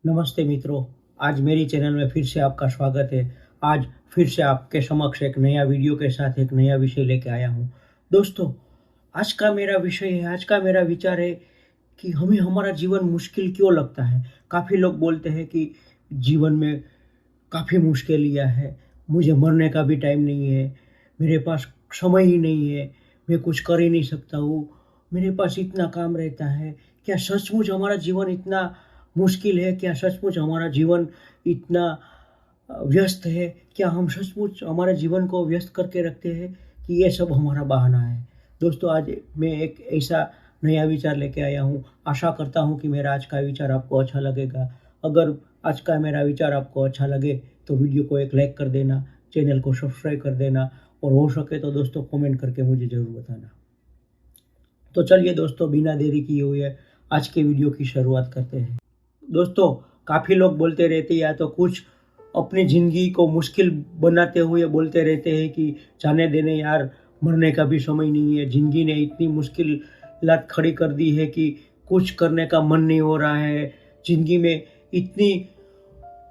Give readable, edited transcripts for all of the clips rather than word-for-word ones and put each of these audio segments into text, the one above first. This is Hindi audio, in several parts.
नमस्ते मित्रों, आज मेरी चैनल में फिर से आपका स्वागत है। आज फिर से आपके समक्ष एक नया वीडियो के साथ एक नया विषय लेके आया हूँ। दोस्तों, आज का मेरा विचार है कि हमें हमारा जीवन मुश्किल क्यों लगता है। काफ़ी लोग बोलते हैं कि जीवन में काफ़ी मुश्किलियाँ है, मुझे मरने का भी टाइम नहीं है, मेरे पास समय ही नहीं है, मैं कुछ कर ही नहीं सकता हूँ, मेरे पास इतना काम रहता है। क्या सचमुच हमारा जीवन इतना मुश्किल है? क्या सचमुच हमारा जीवन इतना व्यस्त है? क्या हम सचमुच हमारे जीवन को व्यस्त करके रखते हैं कि ये सब हमारा बहाना है? दोस्तों, आज मैं एक ऐसा नया विचार लेके आया हूँ। आशा करता हूँ कि मेरा आज का विचार आपको अच्छा लगेगा। अगर आज का मेरा विचार आपको अच्छा लगे तो वीडियो को एक लाइक कर देना, चैनल को सब्सक्राइब कर देना और हो सके तो दोस्तों कमेंट करके मुझे ज़रूर बताना। तो चलिए दोस्तों, बिना देरी किए हुए आज के वीडियो की शुरुआत करते हैं। दोस्तों, काफ़ी लोग बोलते रहते हैं या तो कुछ अपनी ज़िंदगी को मुश्किल बनाते हुए बोलते रहते हैं कि जाने देने यार, मरने का भी समय नहीं है। ज़िंदगी ने इतनी मुश्किलात खड़ी कर दी है कि कुछ करने का मन नहीं हो रहा है। ज़िंदगी में इतनी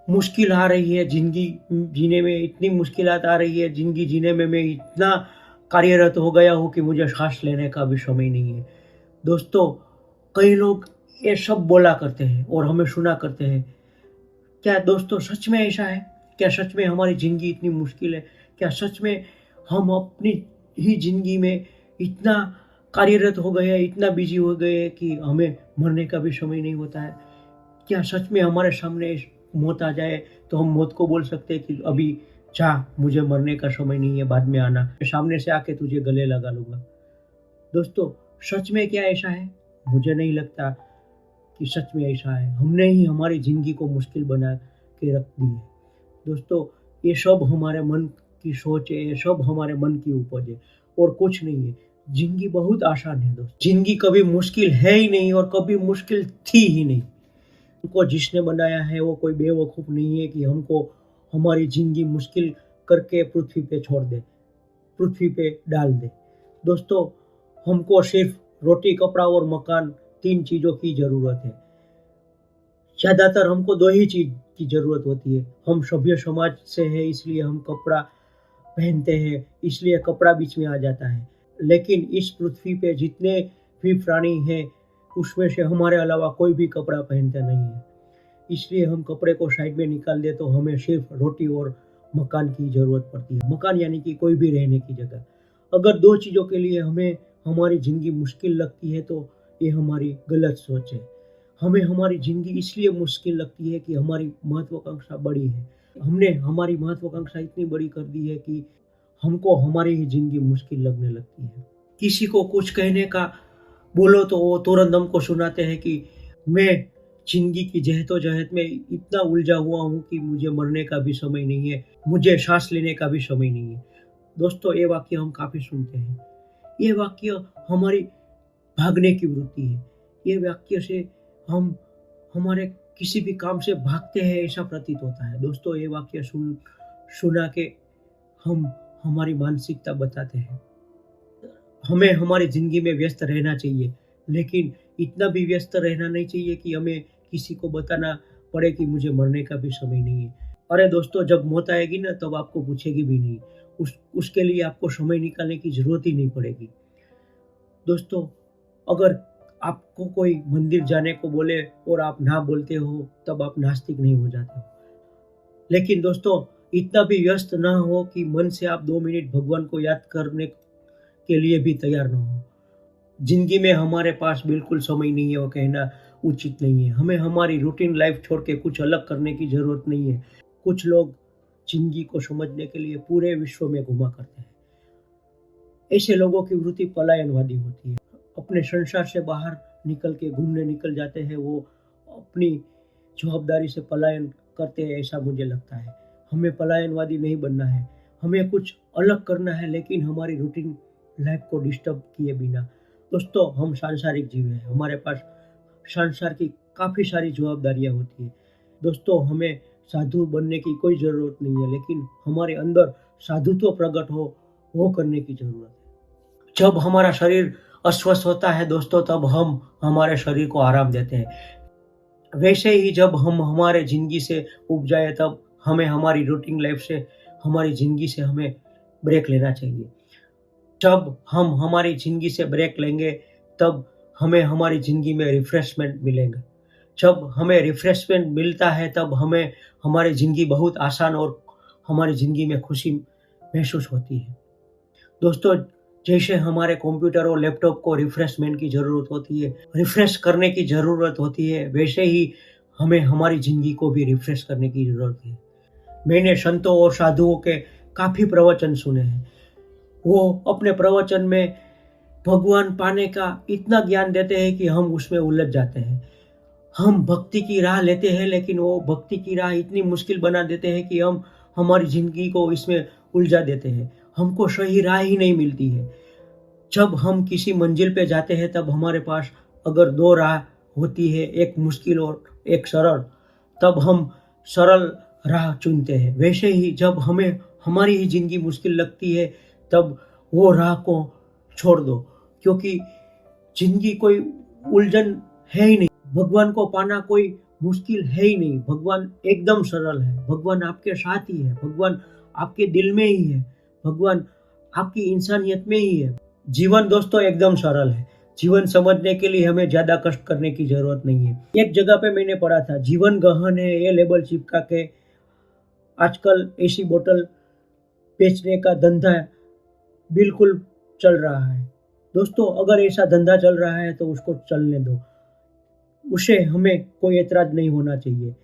मुश्किल आ रही है, ज़िंदगी जीने में इतनी मुश्किलात आ रही है, ज़िंदगी जीने में मैं इतना कार्यरत हो गया हूँ कि मुझे साँस लेने का भी समय नहीं है। दोस्तों, कई लोग ये सब बोला करते हैं और हमें सुना करते हैं। क्या दोस्तों सच में ऐसा है? क्या सच में हमारी ज़िंदगी इतनी मुश्किल है? क्या सच में हम अपनी ही ज़िंदगी में इतना कार्यरत हो गए हैं, इतना बिज़ी हो गए हैं कि हमें मरने का भी समय नहीं होता है? क्या सच में हमारे सामने मौत आ जाए तो हम मौत को बोल सकते हैं कि अभी जा, मुझे मरने का समय नहीं है, बाद में आना, मैं सामने से आके तुझे गले लगा लूँगा। दोस्तों, सच में क्या ऐसा है? मुझे नहीं लगता कि सच में ऐसा है। हमने ही हमारी ज़िंदगी को मुश्किल बना के रख दी है। दोस्तों, ये सब हमारे मन की सोच है, ये सब हमारे मन की उपज है और कुछ नहीं है। ज़िंदगी बहुत आसान है दोस्त। ज़िंदगी कभी मुश्किल है ही नहीं और कभी मुश्किल थी ही नहीं। हमको जिसने बनाया है वो कोई बेवकूफ़ नहीं है कि हमको हमारी ज़िंदगी मुश्किल करके पृथ्वी पे छोड़ दे, पृथ्वी पे डाल दे। दोस्तों, हमको सिर्फ रोटी, कपड़ा और मकान, 3 चीज़ों की ज़रूरत है। ज़्यादातर हमको 2 ही चीज़ की ज़रूरत होती है। हम सभ्य समाज से हैं इसलिए हम कपड़ा पहनते हैं, इसलिए कपड़ा बीच में आ जाता है। लेकिन इस पृथ्वी पे जितने भी प्राणी हैं, उसमें से हमारे अलावा कोई भी कपड़ा पहनता नहीं है। इसलिए हम कपड़े को साइड में निकाल दें तो हमें सिर्फ रोटी और मकान की ज़रूरत पड़ती है। मकान यानी कि कोई भी रहने की जगह। अगर 2 चीज़ों के लिए हमें हमारी ज़िंदगी मुश्किल लगती है तो ये हमारी गलत सोच है। हमें हमारी ज़िंदगी इसलिए मुश्किल लगती है कि हमारी महत्वाकांक्षा बड़ी है। हमने हमारी महत्वाकांक्षा इतनी बड़ी कर दी है कि हमको हमारी ही ज़िंदगी मुश्किल लगने लगती है। किसी को कुछ कहने का बोलो तो वो तुरंत हमको सुनाते हैं कि मैं ज़िंदगी की जहदोजहद में इतना उलझा हुआ हूँ कि मुझे मरने का भी समय नहीं है, मुझे साँस लेने का भी समय नहीं है। दोस्तों, ये वाक्य हम काफ़ी सुनते हैं। ये वाक्य हमारी भागने की वृत्ति है। ये वाक्य से हम हमारे किसी भी काम से भागते हैं ऐसा प्रतीत होता है। दोस्तों, ये वाक्य सुना के हम हमारी मानसिकता बताते हैं। हमें हमारी ज़िंदगी में व्यस्त रहना चाहिए, लेकिन इतना भी व्यस्त रहना नहीं चाहिए कि हमें किसी को बताना पड़े कि मुझे मरने का भी समय नहीं है। अरे दोस्तों, जब मौत आएगी ना तब आपको पूछेगी भी नहीं। उसके लिए आपको समय निकालने की ज़रूरत ही नहीं पड़ेगी। दोस्तों, अगर आपको कोई मंदिर जाने को बोले और आप ना बोलते हो तब आप नास्तिक नहीं हो जाते हो। लेकिन दोस्तों, इतना भी व्यस्त ना हो कि मन से आप 2 मिनट भगवान को याद करने के लिए भी तैयार ना हो। ज़िंदगी में हमारे पास बिल्कुल समय नहीं है वो कहना उचित नहीं है। हमें हमारी रूटीन लाइफ छोड़ के कुछ अलग करने की ज़रूरत नहीं है। कुछ लोग ज़िंदगी को समझने के लिए पूरे विश्व में घूमा करते हैं। ऐसे लोगों की वृत्ति पलायनवादी होती है। अपने संसार से बाहर निकल के घूमने निकल जाते हैं, वो अपनी जवाबदारी से पलायन करते हैं, ऐसा मुझे लगता है। हमें पलायनवादी नहीं बनना है, हमें कुछ अलग करना है, लेकिन हमारी रूटीन लाइफ को डिस्टर्ब किए बिना। दोस्तों, हम सांसारिक जीव हैं, हमारे पास संसार की काफ़ी सारी जवाबदारियाँ होती हैं। दोस्तों, हमें साधु बनने की कोई ज़रूरत नहीं है, लेकिन हमारे अंदर साधुत्व प्रकट हो, वो करने की ज़रूरत है। जब हमारा शरीर अस्वस्थ होता है दोस्तों, तब हम हमारे शरीर को आराम देते हैं। वैसे ही जब हम हमारे ज़िंदगी से ऊब जाए तब हमें हमारी रूटीन लाइफ से, हमारी ज़िंदगी से हमें ब्रेक लेना चाहिए। जब हम हमारी ज़िंदगी से ब्रेक लेंगे तब हमें हमारी ज़िंदगी में रिफ्रेशमेंट मिलेगा। जब हमें रिफ्रेशमेंट मिलता है तब हमें हमारी ज़िंदगी बहुत आसान और हमारी ज़िंदगी में खुशी महसूस होती है। दोस्तों, जैसे हमारे कंप्यूटर और लैपटॉप को रिफ्रेशमेंट की ज़रूरत होती है, रिफ्रेश करने की ज़रूरत होती है, वैसे ही हमें हमारी ज़िंदगी को भी रिफ्रेश करने की ज़रूरत है। मैंने संतों और साधुओं के काफ़ी प्रवचन सुने हैं। वो अपने प्रवचन में भगवान पाने का इतना ज्ञान देते हैं कि हम उसमें उलझ जाते हैं। हम भक्ति की राह लेते हैं लेकिन वो भक्ति की राह इतनी मुश्किल बना देते हैं कि हम हमारी ज़िंदगी को इसमें उलझा देते हैं। हमको सही राह ही नहीं मिलती है। जब हम किसी मंजिल पे जाते हैं तब हमारे पास अगर 2 राह होती है, एक मुश्किल और एक सरल, तब हम सरल राह चुनते हैं। वैसे ही जब हमें हमारी ही ज़िंदगी मुश्किल लगती है तब वो राह को छोड़ दो, क्योंकि ज़िंदगी कोई उलझन है ही नहीं। भगवान को पाना कोई मुश्किल है ही नहीं। भगवान एकदम सरल है। भगवान आपके साथ ही है। भगवान आपके दिल में ही है। भगवान आपकी इंसानियत में ही है। जीवन दोस्तों एकदम सरल है। जीवन समझने के लिए हमें ज़्यादा कष्ट करने की ज़रूरत नहीं है। एक जगह पे मैंने पढ़ा था, जीवन गहन है ये लेबल चिपका के आजकल ऐसी बोतल बेचने का धंधा बिल्कुल चल रहा है। दोस्तों, अगर ऐसा धंधा चल रहा है तो उसको चलने दो। उसे हमें कोई ऐतराज़ नहीं होना चाहिए।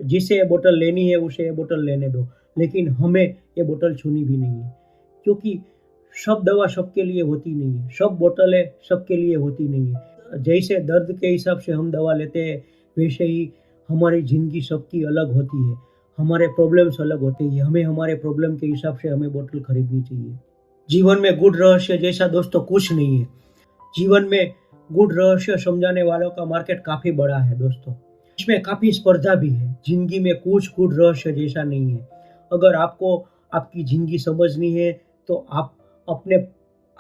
जिसे ये बोतल लेनी है उसे ये बोतल लेने दो, लेकिन हमें ये बोतल छूनी भी नहीं है, क्योंकि सब दवा सबके लिए होती नहीं है, सब बोतलें सबके लिए होती नहीं है। जैसे दर्द के हिसाब से हम दवा लेते हैं, वैसे ही हमारी ज़िंदगी सबकी अलग होती है, हमारे प्रॉब्लम्स अलग होते हैं। हमें हमारे प्रॉब्लम के हिसाब से हमें बोतल खरीदनी चाहिए। जीवन में गूढ़ रहस्य जैसा दोस्तों कुछ नहीं है। जीवन में गूढ़ रहस्य समझाने वालों का मार्केट काफ़ी बड़ा है दोस्तों। इसमें काफ़ी स्पर्धा भी है। ज़िंदगी में कुछ गूढ़ रहस्य जैसा नहीं है। अगर आपको आपकी ज़िंदगी समझनी है तो आप अपने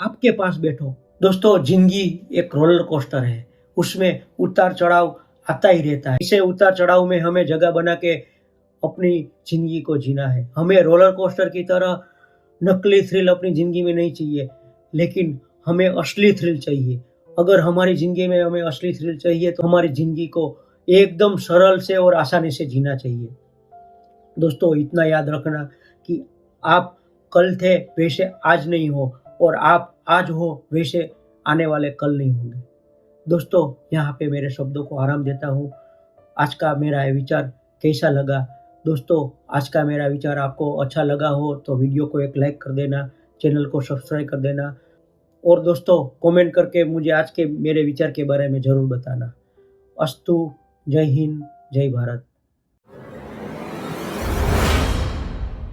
आपके पास बैठो। दोस्तों, ज़िंदगी एक रोलर कोस्टर है। उसमें उतार-चढ़ाव आता ही रहता है। इसे उतार-चढ़ाव में हमें जगह बना के अपनी ज़िंदगी को जीना है। हमें रोलर कोस्टर की तरह नकली थ्रिल अपनी ज़िंदगी में नहीं चाहिए, लेकिन हमें असली थ्रिल चाहिए। अगर हमारी ज़िंदगी में हमें असली थ्रिल चाहिए तो हमारी ज़िंदगी को एकदम सरल से और आसानी से जीना चाहिए। दोस्तों, इतना याद रखना कि आप कल थे वैसे आज नहीं हो, और आप आज हो वैसे आने वाले कल नहीं होंगे। दोस्तों, यहाँ पे मेरे शब्दों को आराम देता हूँ। आज का मेरा ये विचार कैसा लगा? दोस्तों, आज का मेरा विचार आपको अच्छा लगा हो तो वीडियो को एक लाइक कर देना, चैनल को सब्सक्राइब कर देना, और दोस्तों कमेंट करके मुझे आज के मेरे विचार के बारे में ज़रूर बताना। अस्तु। जय हिंद, जय भारत।